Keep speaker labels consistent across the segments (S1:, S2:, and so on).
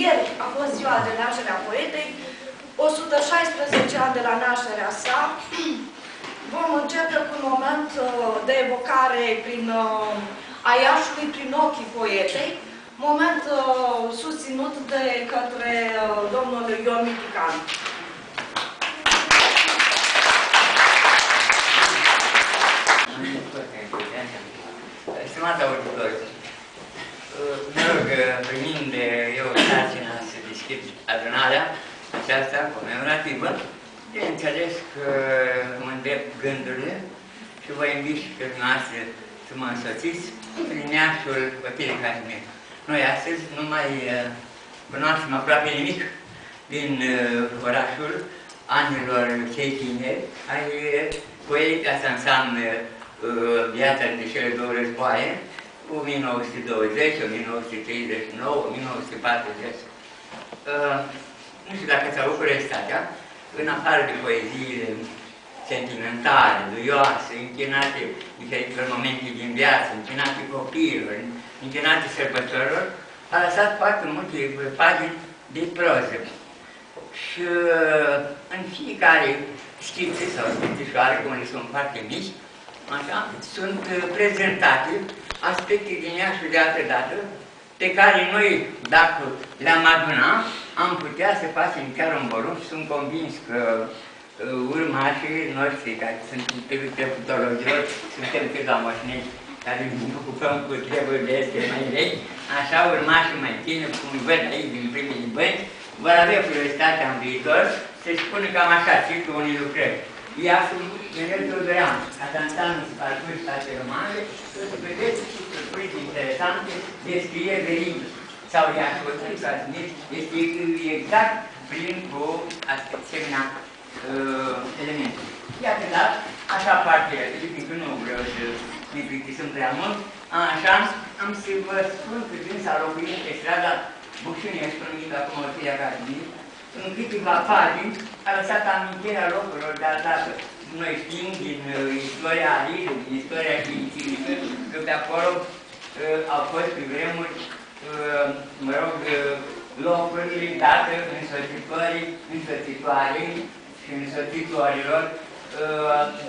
S1: Ieri a fost ziua de naștere a poetei, 116 ani de la nașterea sa. Vom începe cu un moment de evocare prin a Iașului prin ochii poetei, moment susținut de către domnul Ion Mitican.
S2: Stimată auditori, mă rog, primind eu sarcina să deschid adunarea aceasta comemorativă, bineînțeles că mă îndrept gândurile și vă invit și pe dumneavoastră să mă însoțiți prin Iașul Otile Casimir. Noi astăzi nu mai cunoaștem aproape nimic din orașul anilor cei tineri, ai poetic, asta înseamnă viața de cele două războaie, 1920, 1939, 1940. Nu știu dacă ți-au avut curiozitatea, în afară de poeziile sentimentale, duioase, închinate diferitelor momente din viață, închinate copiilor, închinate sărbătorilor, a lăsat foarte multe pagini de proză. Și în fiecare schițe sau schițișoare, cum le sunt foarte mici, așa, sunt prezentate aspecte din Iașul de altă dată, pe care noi, dacă le-am adunat, am putea să facem chiar un volum și sunt convins că urmașii noștri, care sunt teputologilor, suntem câțiva moșnești care ne ocupăm cu treburile astea mai vechi, așa urmașii mai tineri, cum văd aici din primele bănci, vor avea curiozitatea în viitor să-și spună cam așa titlul unei lucrări. Iașul Mirel Teodorean, asta înseamnă să parcurgi state romane, să vedeți și surprize interesante de scrieri de limbi. Sau Iașul Otile Casimir este exact plin cu asemenea elemente. Iată, da, așa parte, fiindcă nu vreau să ne plictisim prea mult, așa, am să vă spun că din s-a locuit pe strada Bucșunescu, numită acum Otile Casimir, în câteva pagini a lăsat amintirea locurilor de dată. Noi știm din istoria Alice, din istoria științifică, că pe acolo au fost pe vremuri, mă rog, locurile date însoțitoarei și însoțitorilor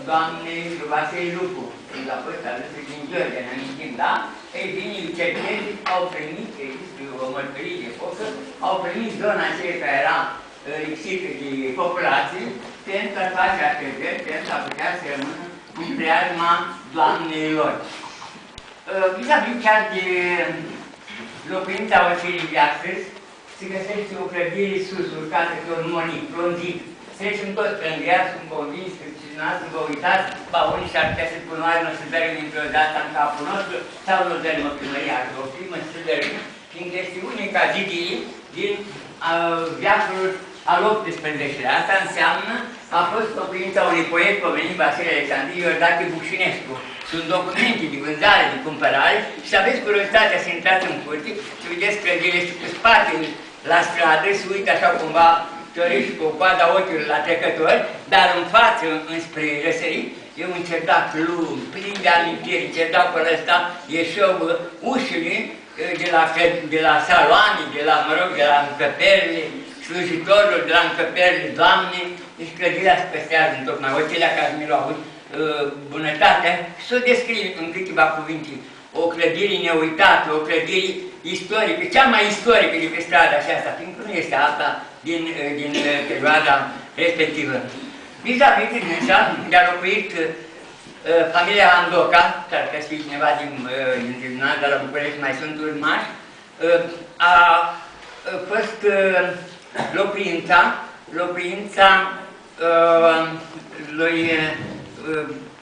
S2: doamnei Vasei Lupu, când a fost adusă din Gheorghe, ne amintim, da? Ei bine, cercetătorii au primit, există o mărturie de focă, au primit zona aceea care era lipsită de populație, pentru a face așteptări, pentru a putea să rămână în preajma doamnelor. Vis-a-vis chiar de locuința Oțilii de astăzi, se găsește o clădire sus, urcată pe un monic, pe un zid. Trecem toți pe ea, sunt convins că și dumneavoastră vă uitați, ba unii și-ar putea să cunoaște, nu se dărâm dintr-o dată în capul nostru, sau nu dărâm o primărie, o primă să dărâm, fiindcă este unica zidie din viacul al XVIII-lea. Asta înseamnă că a fost locuința unui poet pomenit Vasile Alexandru Iordache Bucșinescu. Sunt documente de vânzare, de cumpărare și să aveți curiozitatea să intrați în curte, să vedeți că ele este cu spate la stradă, se uită așa cumva teoriști cu coada ochiului la trecători, dar în față, înspre răsărit, e un cerdac lung, plin de amintiri, cerdacul ăsta ieșeau ușile de la saloane, de la, mă rog, de la încăperile slujitorilor, de la încăperile doamnei, deci clădirea se păstrează întocmai. Oțilea Casimir a avut bunătatea și să o descrie în câteva cuvinte. O clădire neuitată, o clădire istorică, cea mai istorică de pe strada aceasta, fiindcă nu este alta din perioada respectivă. Vis-a-vis de dânsa, de-a locuit familia Andoca, care că fi cineva din tribunal de la București, mai sunt urmași, a fost locuința lui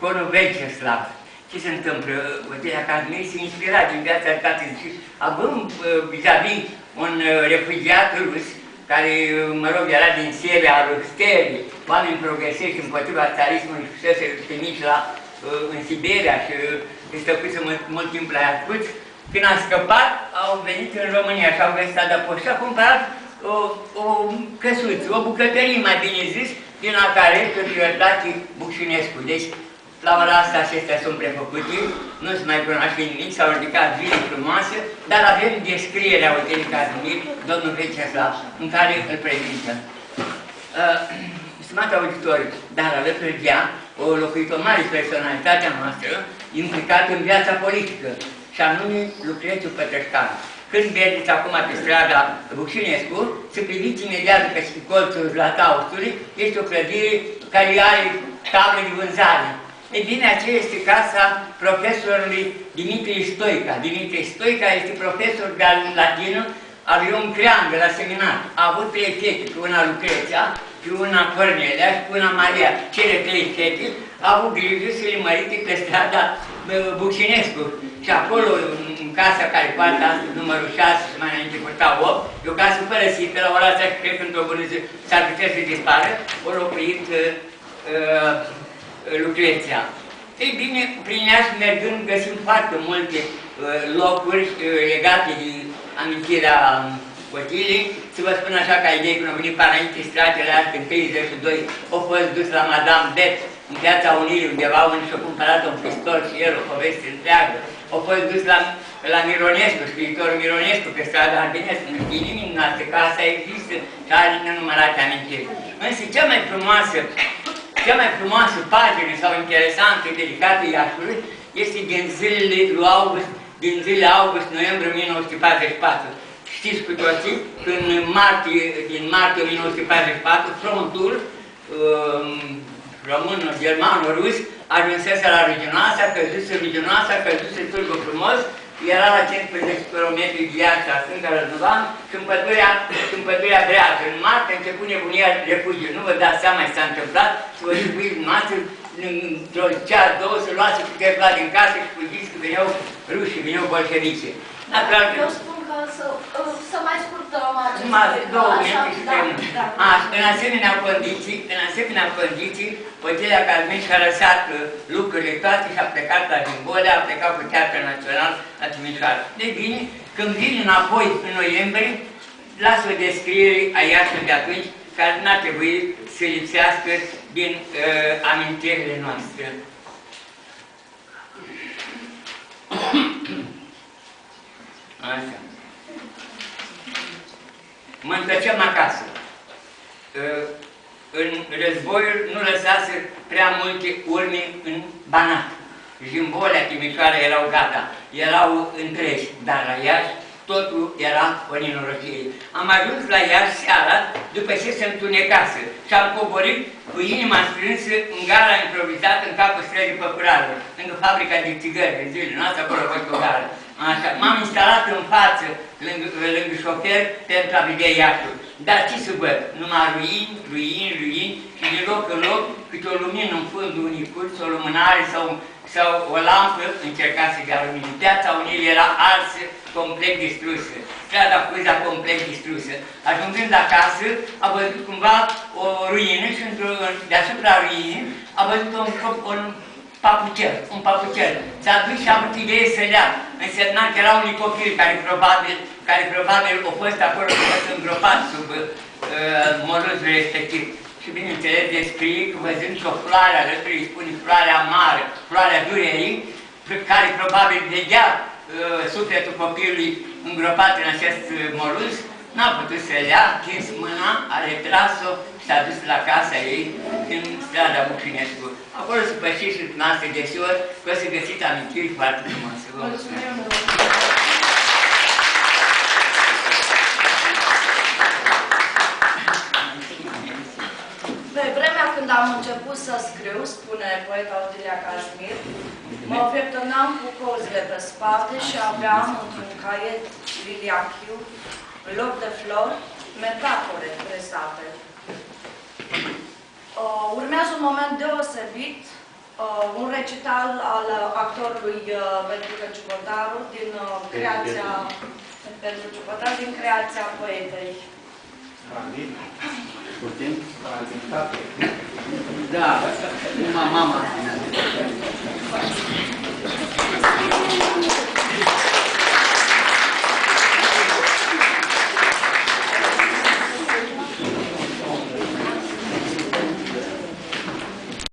S2: Corul Veceslav. Ce se întâmplă? Oțilea Casimir se inspira din viața tatălui și având vis-a-vis un refugiat rus, care, mă rog, era din Siria, Rusterii, oameni progresiști împotriva țarismului și fusese trimiși în Siberia și stăcuță mult timp la Iacuț. Când a scăpat, au venit în România și au găsit adăpost și a cumpărat o căsuță, o bucătărie, mai bine zis, din Acarescu Iordache Bucșinescu. Deci, La ora asta acestea sunt prefăcute, nu se mai cunoaște nimic, s-au ridicat vile frumoase, dar avem descrierea Olteniei Casimir, domnul Veceslav, în care îl prezintă. Stimați auditori, dar alături de ea, o locuită o mare personalitate a noastră, implicată în viața politică, și anume Lucrețiu Pătrășcanu. Când mergeți acum pe strada Bucinescu, să priviți imediat pe colțul Zlataustului, este o clădire care are tablă de vânzare. Ei bine, aceea este casa profesorului Dimitrie Stoica. Dimitrie Stoica este profesor de latină al Ion Crean de la seminar. A avut 3 fete, pe una Lucreția, pe una Cornelia și pe una Maria. Cele 3 fete au avut grijă să le mărite pe strada Bucinescu. Și acolo, în casa care poate astăzi, numărul 6, și mai înainte purta 8, e o casă părăsită, la ora asta și cred că într-o bună zi s-ar putea să dispară, o locuit Lucreția. Ei bine, prin Iași mergând găsim foarte multe locuri legate de amintirea Cotilei. Să vă spun așa ca idee, când au venit Panaite Stratele astea în 32, au fost dus la Madame Bet, în Piața Unirii, undeva unde și-a cumpărat un pistol și el, o poveste întreagă. Au fost dus la Mironescu, scriitorul Mironescu, pe strada Arbinescu. Nu știe nimic în asta, că asta există și are nenumărate amintiri. Însă cea mai frumoasă pagină sau interesantă, delicată Iașului, este din zilele august-noiembrie 1944. Știți cu toții, din martie 1944, frontul român-germano-rus ajunsese la Ruginoasa, căzuse Târgu Frumos, era la 15 km de Iași, la stânga Răzvan, și în pădurea dreaptă. În martie început nebunia refugiu. Nu vă dați seama ce s-a întâmplat, să vă zicuiți dumneavoastră, într-o ceas, două, să luați câteva din casă și fugiți că veneau rușii, veneau bolșevici.
S1: Eu spun că să mai scurtăm acest
S2: numai 2 minute și 3 minute. În asemenea condiții, Otelia Casimir și-a lăsat lucrurile toate și a plecat la Gimbolea, a plecat cu Teatrul Național la Timișoara. De bine, când vine înapoi în noiembrie, lasă o descriere a Iașului de atunci, care n-ar trebui să lipsească din amintirile noastre. Așa. Mă întorceam acasă. În războiul nu lăsase prea multe urme în Banat. Jimbolea, Timișoara erau gata, erau întregi, dar la Iași totul era o nenorocire. Am ajuns la Iași seara, după ce se întunecase, și am coborât cu inima strânsă în gara improvizată în capul străzii Păcurarului, lângă fabrica de țigări, în zilele noastre, acolo a fost o gară. M-am instalat în față, lângă șofer, pentru a vedea Iașul. Dar ce să văd? Numai ruini și de loc în loc, câte o lumină în fundul unui curț, o lumânare sau o lampă încerca să dea lumină. Piața Unirii era arsă, complet distrusă. Strada Cuza complet distrusă. Ajungând acasă, a văzut cumva o ruină și deasupra ruinii a văzut un papucel. S-a dus și a avut idee să lea. Însemna că erau unii copii care probabil au fost acolo, au fost îngropați sub moluzul respectiv. Și bineînțeles descrie că văzând și o floare alături, îi spune floarea amară, floarea durerii, care probabil vedea sufletul copilului îngropat în acest moluz, n-a putut să le ia, tins mâna, a retras-o și s-a dus la casa ei în strada Bucinescu. Acolo să pășiți și noastră deseori, că o să găsiți amintiri foarte frumoase. Vă mulțumesc!
S1: Pe vremea când am început să scriu, spune poeta Otelia Casimir, mă pieptănam cu cozile pe spate și aveam într-un caiet liliachiu, în loc de flori, metafore presate. Urmează un moment deosebit, un recital al actorului Petrica Ciubotaru din creația poetei.
S2: Putem? Da, mama.